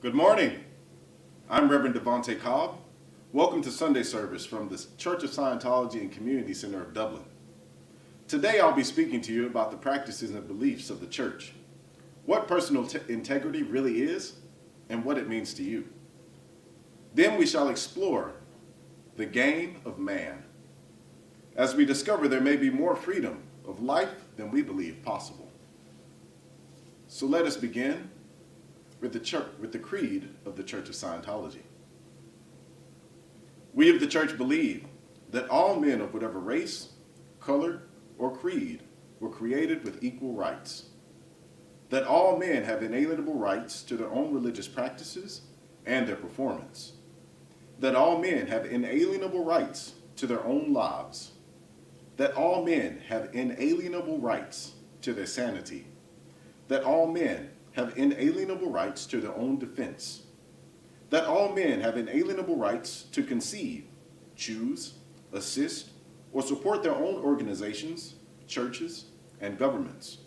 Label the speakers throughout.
Speaker 1: Good morning. I'm Reverend Devontae Cobb. Welcome to Sunday service from the Church of Scientology and Community Center of Dublin. Today I'll be speaking to you about the practices and beliefs of the church, what personal integrity really is, and what it means to you. Then we shall explore the game of man, as we discover there may be more freedom of life than we believe possible. So let us begin with the creed of the Church of Scientology. We of the church believe that all men of whatever race, color, or creed were created with equal rights, that all men have inalienable rights to their own religious practices and their performance, that all men have inalienable rights to their own lives, that all men have inalienable rights to their sanity, that all men have inalienable rights to their own defense, that all men have inalienable rights to conceive, choose, assist, or support their own organizations, churches, and governments,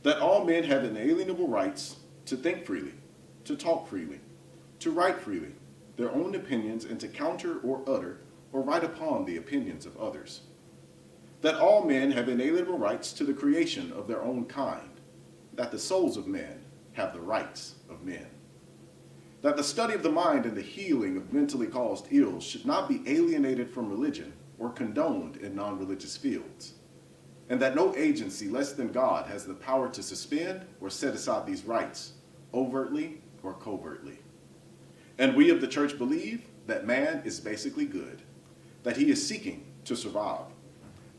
Speaker 1: that all men have inalienable rights to think freely, to talk freely, to write freely, their own opinions, and to counter or utter or write upon the opinions of others, that all men have inalienable rights to the creation of their own kind, that the souls of men have the rights of men, that the study of the mind and the healing of mentally caused ills should not be alienated from religion or condoned in non-religious fields, and that no agency less than God has the power to suspend or set aside these rights, overtly or covertly. And we of the church believe that man is basically good, that he is seeking to survive,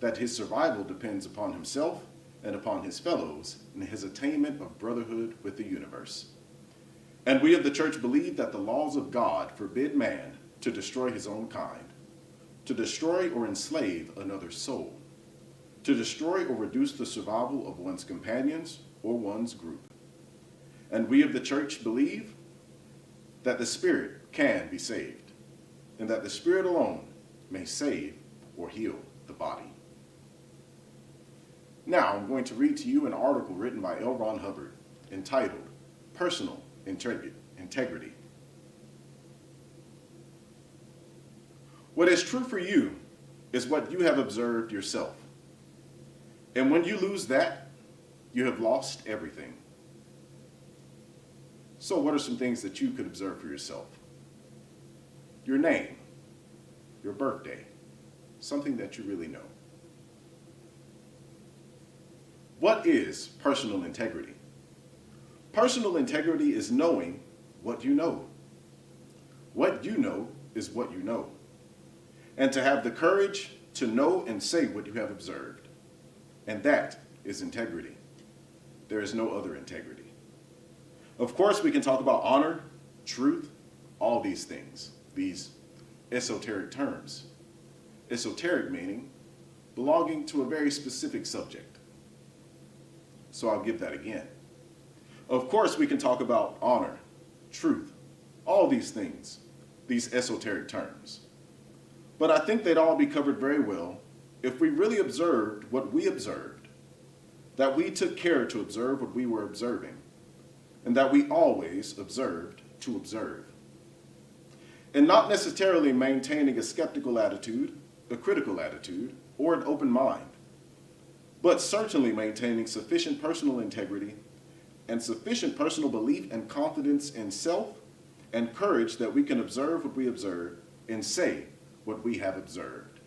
Speaker 1: that his survival depends upon himself and upon his fellows in his attainment of brotherhood with the universe. And we of the church believe that the laws of God forbid man to destroy his own kind, to destroy or enslave another's soul, to destroy or reduce the survival of one's companions or one's group. And we of the church believe that the spirit can be saved, and that the spirit alone may save or heal the body. Now I'm going to read to you an article written by L. Ron Hubbard entitled Personal Integrity. What is true for you is what you have observed yourself. And when you lose that, you have lost everything. So what are some things that you could observe for yourself? Your name, your birthday, something that you really know. What is personal integrity? Personal integrity is knowing what you know. What you know is what you know. And to have the courage to know and say what you have observed. And that is integrity. There is no other integrity. Of course, we can talk about honor, truth, all these things, these esoteric terms. Esoteric meaning belonging to a very specific subject. So I'll give that again. Of course, we can talk about honor, truth, all these things, these esoteric terms. But I think they'd all be covered very well if we really observed what we observed, that we took care to observe what we were observing, and that we always observed to observe. And not necessarily maintaining a skeptical attitude, a critical attitude, or an open mind, but certainly maintaining sufficient personal integrity and sufficient personal belief and confidence in self and courage that we can observe what we observe and say what we have observed.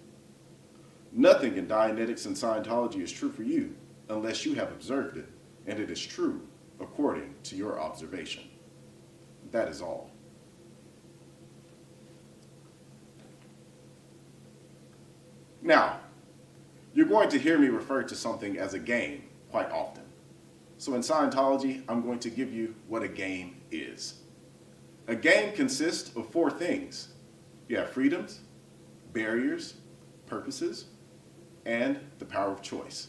Speaker 1: Nothing in Dianetics and Scientology is true for you unless you have observed it, and it is true according to your observation. That is all. Now, you're going to hear me refer to something as a game quite often. So in Scientology, I'm going to give you what a game is. A game consists of 4 things. You have freedoms, barriers, purposes, and the power of choice.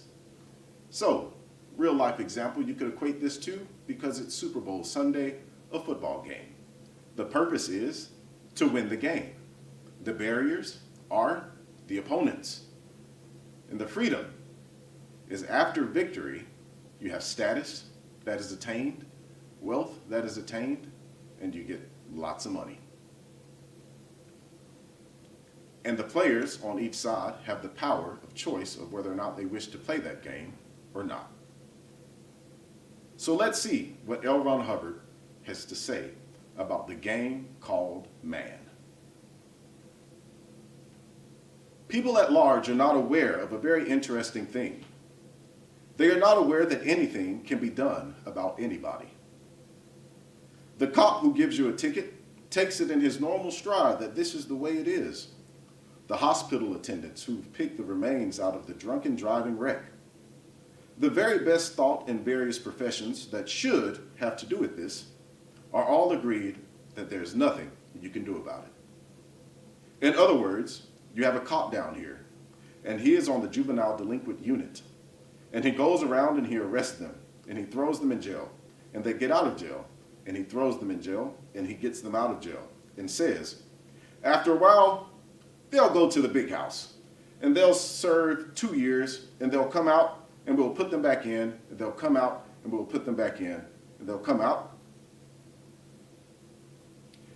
Speaker 1: So, real life example you could equate this to, because it's Super Bowl Sunday, a football game. The purpose is to win the game. The barriers are the opponents. And the freedom is after victory, you have status that is attained, wealth that is attained, and you get lots of money. And the players on each side have the power of choice of whether or not they wish to play that game or not. So let's see what L. Ron Hubbard has to say about the game called man. People at large are not aware of a very interesting thing. They are not aware that anything can be done about anybody. The cop who gives you a ticket takes it in his normal stride that this is the way it is. The hospital attendants who've picked the remains out of the drunken driving wreck. The very best thought in various professions that should have to do with this are all agreed that there's nothing you can do about it. In other words, you have a cop down here, and he is on the juvenile delinquent unit, and he goes around and he arrests them, and he throws them in jail, and they get out of jail, and he throws them in jail, and he gets them out of jail, and says, after a while, they'll go to the big house, and they'll serve 2 years, and they'll come out, and we'll put them back in, and they'll come out, and we'll put them back in, and they'll come out.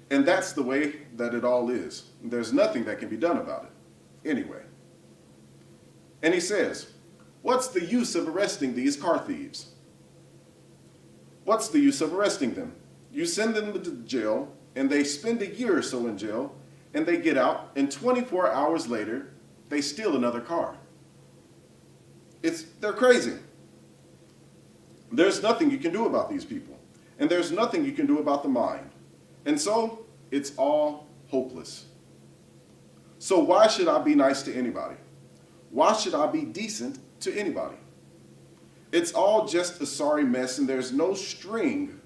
Speaker 1: And that's the way that it all is. There's nothing that can be done about it. Anyway. And he says, what's the use of arresting these car thieves? What's the use of arresting them? You send them to jail, and they spend a year or so in jail, and they get out, and 24 hours later, they steal another car. They're crazy. There's nothing you can do about these people, and there's nothing you can do about the mind. And so, it's all hopeless. So why should I be nice to anybody? Why should I be decent to anybody? It's all just a sorry mess, and there's no string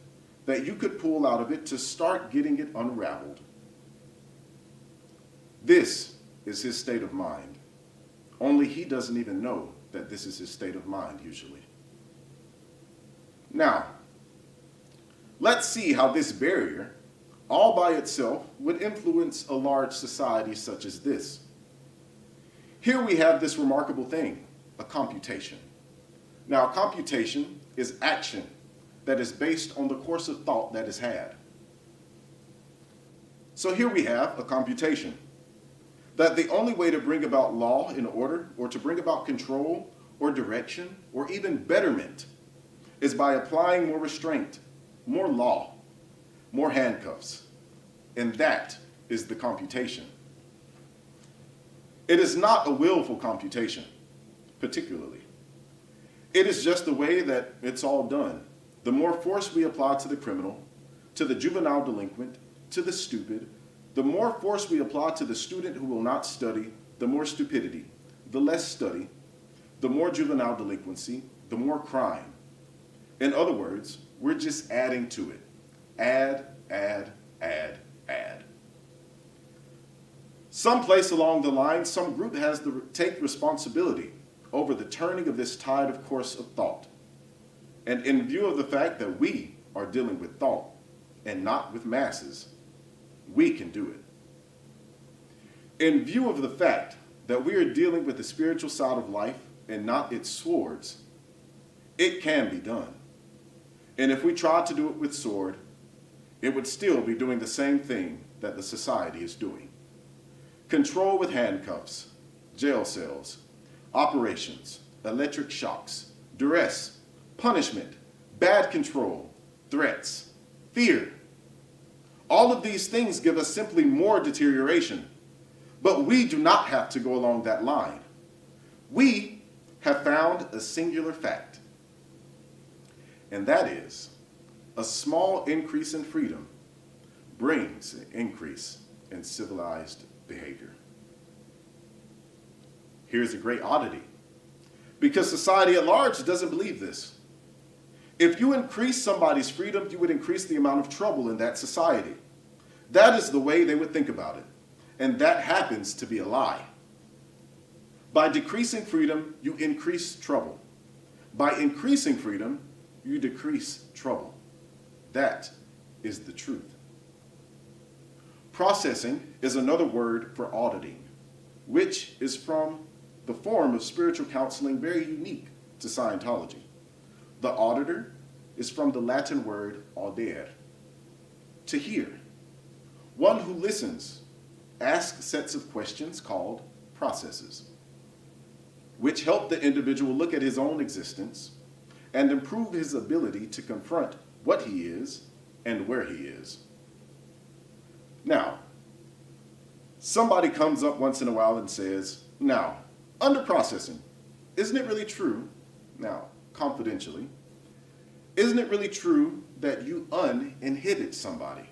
Speaker 1: that you could pull out of it to start getting it unraveled. This is his state of mind. Only he doesn't even know that this is his state of mind usually. Now, let's see how this barrier, all by itself, would influence a large society such as this. Here we have this remarkable thing, a computation. Now, computation is action that is based on the course of thought that is had. So here we have a computation that the only way to bring about law and order, or to bring about control or direction or even betterment, is by applying more restraint, more law, more handcuffs. And that is the computation. It is not a willful computation, particularly. It is just the way that it's all done. The more force we apply to the criminal, to the juvenile delinquent, to the stupid, the more force we apply to the student who will not study, the more stupidity, the less study, the more juvenile delinquency, the more crime. In other words, we're just adding to it. Add, add, add, add. Someplace along the line, some group has to take responsibility over the turning of this tide of course of thought. And in view of the fact that we are dealing with thought and not with masses, we can do it. In view of the fact that we are dealing with the spiritual side of life and not its swords, it can be done. And if we tried to do it with sword, it would still be doing the same thing that the society is doing. Control with handcuffs, jail cells, operations, electric shocks, duress, punishment, bad control, threats, fear. All of these things give us simply more deterioration, but we do not have to go along that line. We have found a singular fact, and that is a small increase in freedom brings an increase in civilized behavior. Here's a great oddity, because society at large doesn't believe this. If you increase somebody's freedom, you would increase the amount of trouble in that society. That is the way they would think about it, and that happens to be a lie. By decreasing freedom, you increase trouble. By increasing freedom, you decrease trouble. That is the truth. Processing is another word for auditing, which is from the form of spiritual counseling very unique to Scientology. The auditor is from the Latin word audere. to hear. One who listens asks sets of questions called processes, which help the individual look at his own existence and improve his ability to confront what he is and where he is. Now, somebody comes up once in a while and says, now, under processing, isn't it really true, now, confidentially, isn't it really true that you uninhibit somebody?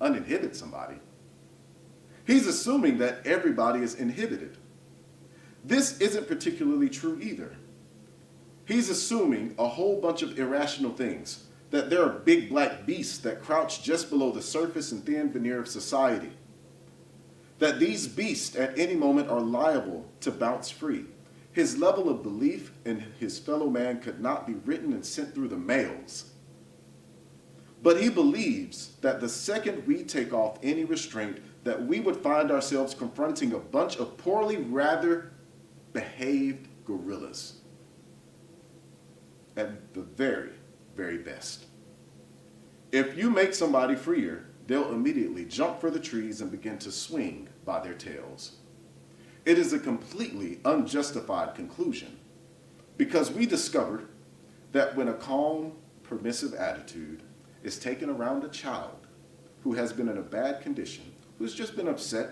Speaker 1: Uninhibit somebody? He's assuming that everybody is inhibited. This isn't particularly true either. He's assuming a whole bunch of irrational things, that there are big black beasts that crouch just below the surface and thin veneer of society, that these beasts at any moment are liable to bounce free. His level of belief in his fellow man could not be written and sent through the mails. But he believes that the second we take off any restraint, that we would find ourselves confronting a bunch of poorly, rather behaved gorillas. At the very, very best. If you make somebody freer, they'll immediately jump for the trees and begin to swing by their tails. It is a completely unjustified conclusion, because we discovered that when a calm, permissive attitude is taken around a child who has been in a bad condition, who's just been upset,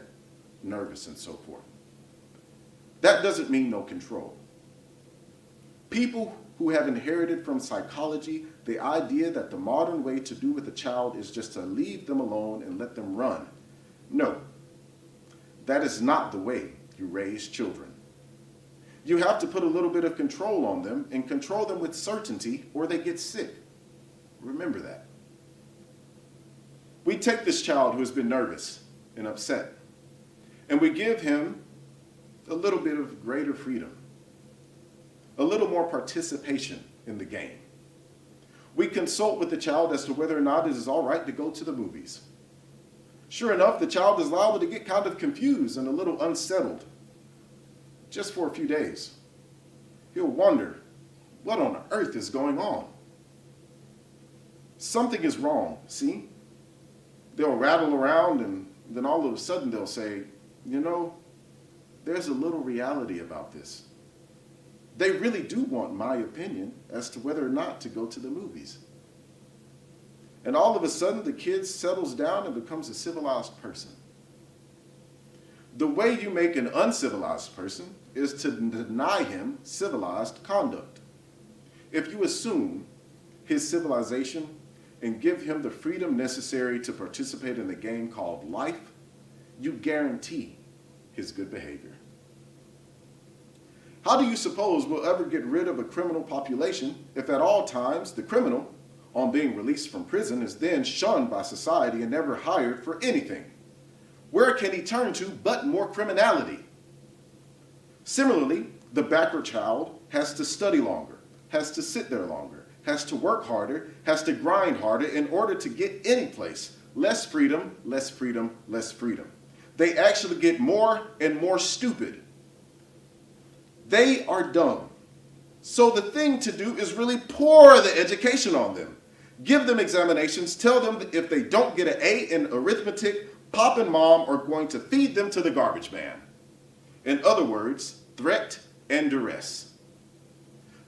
Speaker 1: nervous, and so forth, that doesn't mean no control. People who have inherited from psychology the idea that the modern way to do with a child is just to leave them alone and let them run. No, that is not the way you raise children. You have to put a little bit of control on them and control them with certainty or they get sick. Remember that. We take this child who has been nervous and upset, and we give him a little bit of greater freedom, a little more participation in the game. We consult with the child as to whether or not it is all right to go to the movies. Sure enough, the child is liable to get kind of confused and a little unsettled, just for a few days. He'll wonder, what on earth is going on? Something is wrong, see? They'll rattle around and then all of a sudden they'll say, you know, there's a little reality about this. They really do want my opinion as to whether or not to go to the movies. And all of a sudden, the kid settles down and becomes a civilized person. The way you make an uncivilized person is to deny him civilized conduct. If you assume his civilization and give him the freedom necessary to participate in the game called life, you guarantee his good behavior. How do you suppose we'll ever get rid of a criminal population if at all times the criminal, on being released from prison, is then shunned by society and never hired for anything? Where can he turn to but more criminality? Similarly, the backward child has to study longer, has to sit there longer, has to work harder, has to grind harder in order to get any place. Less freedom, less freedom, less freedom. They actually get more and more stupid. They are dumb. So the thing to do is really pour the education on them. Give them examinations. Tell them that if they don't get an A in arithmetic, Pop and Mom are going to feed them to the garbage man. In other words, threat and duress.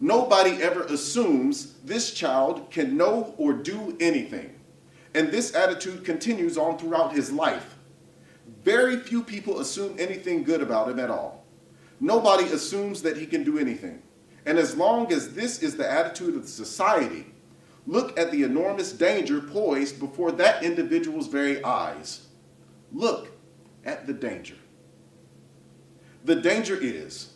Speaker 1: Nobody ever assumes this child can know or do anything. And this attitude continues on throughout his life. Very few people assume anything good about him at all. Nobody assumes that he can do anything. And as long as this is the attitude of society, look at the enormous danger poised before that individual's very eyes. Look at the danger. The danger is,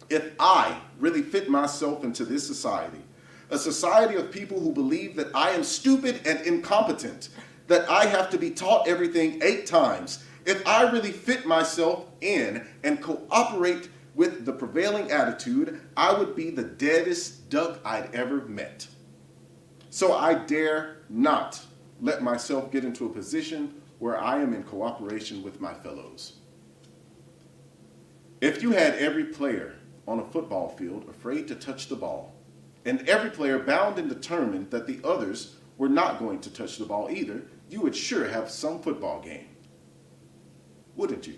Speaker 1: if I really fit myself into this society, a society of people who believe that I am stupid and incompetent, that I have to be taught everything 8 times, if I really fit myself in and cooperate with the prevailing attitude, I would be the deadest duck I'd ever met. So I dare not let myself get into a position where I am in cooperation with my fellows. If you had every player on a football field afraid to touch the ball, and every player bound and determined that the others were not going to touch the ball either, you would sure have some football game, wouldn't you?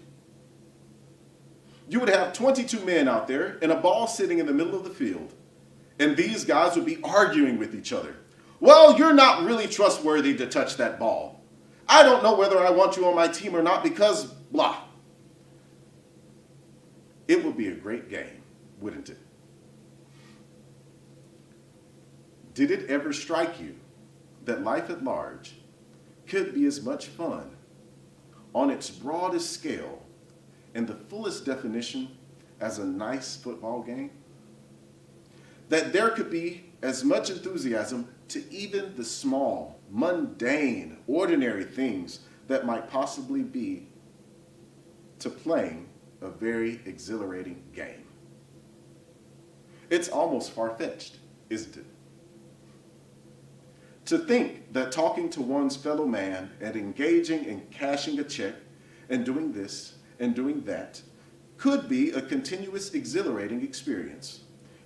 Speaker 1: You would have 22 men out there and a ball sitting in the middle of the field, and these guys would be arguing with each other. Well, you're not really trustworthy to touch that ball. I don't know whether I want you on my team or not because blah. It would be a great game, wouldn't it? Did it ever strike you that life at large could be as much fun on its broadest scale and the fullest definition as a nice football game? That there could be as much enthusiasm to even the small, mundane, ordinary things that might possibly be to playing a very exhilarating game. It's almost far-fetched, isn't it? To think that talking to one's fellow man and engaging in cashing a check and doing this and doing that could be a continuous exhilarating experience,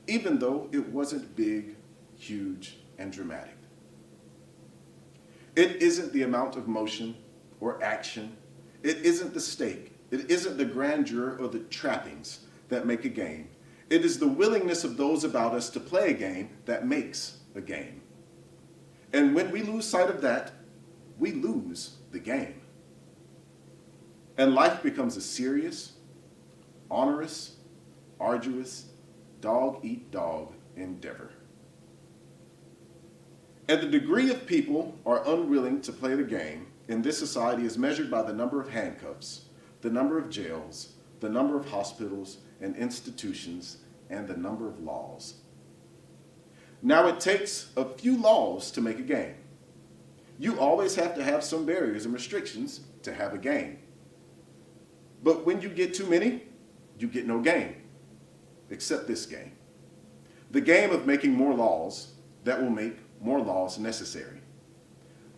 Speaker 1: even though it wasn't big, huge, and dramatic. It isn't the amount of motion or action. It isn't the stake. It isn't the grandeur or the trappings that make a game. It is the willingness of those about us to play a game that makes a game. And when we lose sight of that, we lose the game. And life becomes a serious, onerous, arduous, dog-eat-dog endeavor. And the degree of people are unwilling to play the game in this society is measured by the number of handcuffs, the number of jails, the number of hospitals and institutions, and the number of laws. Now, it takes a few laws to make a game. You always have to have some barriers and restrictions to have a game. But when you get too many, you get no game, except this game. The game of making more laws that will make more laws necessary.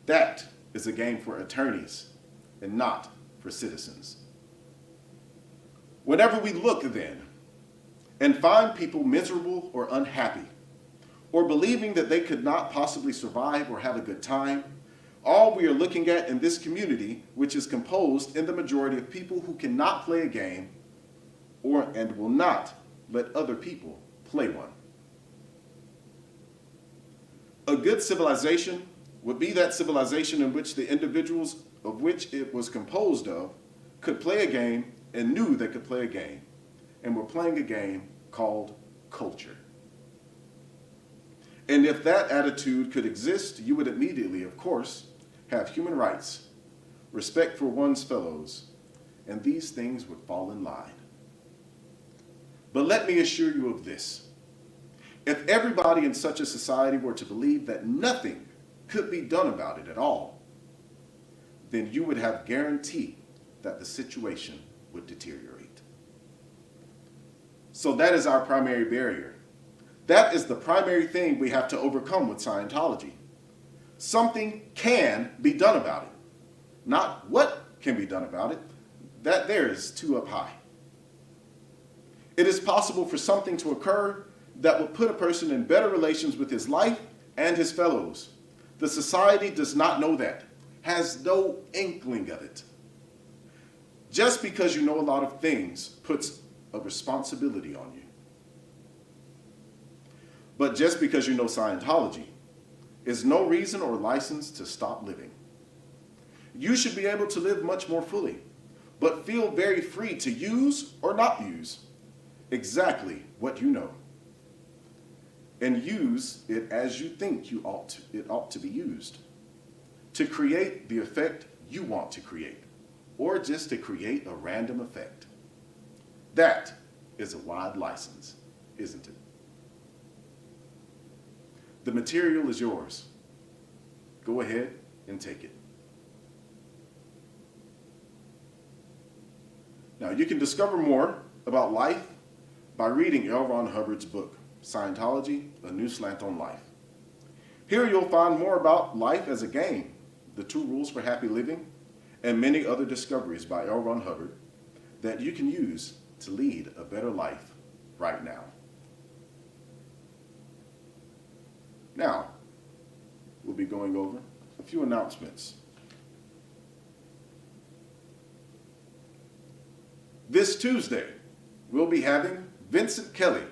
Speaker 1: That is a game for attorneys and not for citizens. Whenever we look then and find people miserable or unhappy, or believing that they could not possibly survive or have a good time, all we are looking at in this community, which is composed in the majority of people who cannot play a game and will not let other people play one. A good civilization would be that civilization in which the individuals of which it was composed of could play a game and knew they could play a game, and were playing a game called culture. And if that attitude could exist, you would immediately, of course, have human rights, respect for one's fellows, and these things would fall in line. But let me assure you of this. If everybody in such a society were to believe that nothing could be done about it at all, then you would have guarantee that the situation would deteriorate. So that is our primary barrier. That is the primary thing we have to overcome with Scientology. Something can be done about it. Not what can be done about it. That there is too up high. It is possible for something to occur that will put a person in better relations with his life and his fellows. The society does not know that, has no inkling of it. Just because you know a lot of things puts a responsibility on you. But just because you know Scientology is no reason or license to stop living. You should be able to live much more fully, but feel very free to use or not use exactly what you know. And use it as you think it ought to be used. To create the effect you want to create, or just to create a random effect. That is a wide license, isn't it? The material is yours. Go ahead and take it. Now, you can discover more about life by reading L. Ron Hubbard's book, Scientology, A New Slant on Life. Here you'll find more about life as a game, the 2 rules for happy living, and many other discoveries by L. Ron Hubbard that you can use to lead a better life right now. Now, we'll be going over a few announcements. This Tuesday, we'll be having Vincent Kelly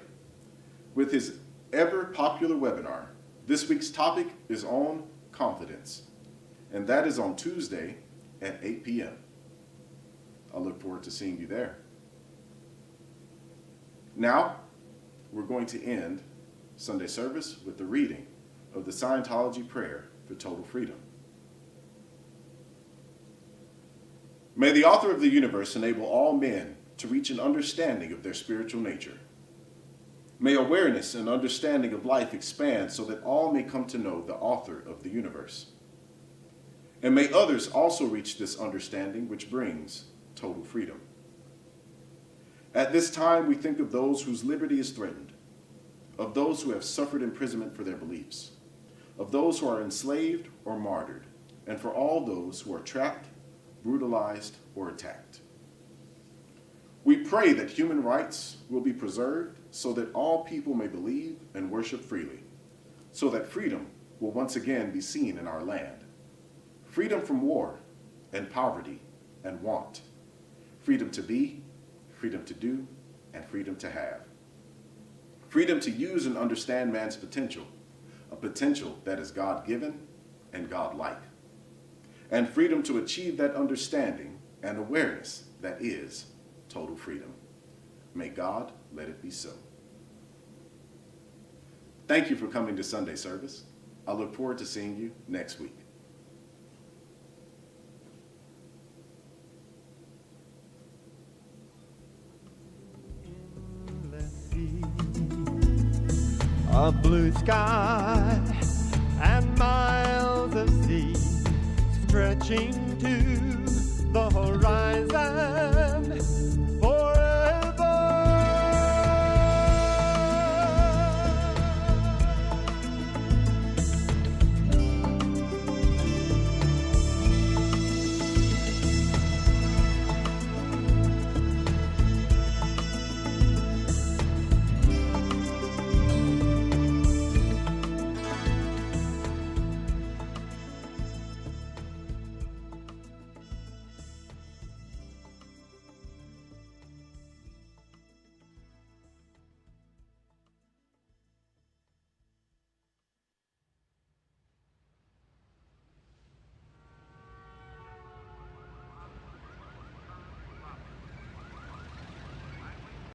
Speaker 1: with his ever popular webinar. This week's topic is on confidence, and that is on Tuesday at 8 p.m. I look forward to seeing you there. Now, we're going to end Sunday service with the reading of the Scientology prayer for total freedom. May the author of the universe enable all men to reach an understanding of their spiritual nature. May awareness and understanding of life expand so that all may come to know the author of the universe. And may others also reach this understanding which brings total freedom. At this time, we think of those whose liberty is threatened, of those who have suffered imprisonment for their beliefs, of those who are enslaved or martyred, and for all those who are trapped, brutalized, or attacked. We pray that human rights will be preserved so that all people may believe and worship freely, so that freedom will once again be seen in our land. Freedom from war and poverty and want. Freedom to be, freedom to do, and freedom to have. Freedom to use and understand man's potential, a potential that is God-given and God-like. And freedom to achieve that understanding and awareness that is total freedom. May God let it be so. Thank you for coming to Sunday service. I look forward to seeing you next week.
Speaker 2: A blue sky and miles of sea stretching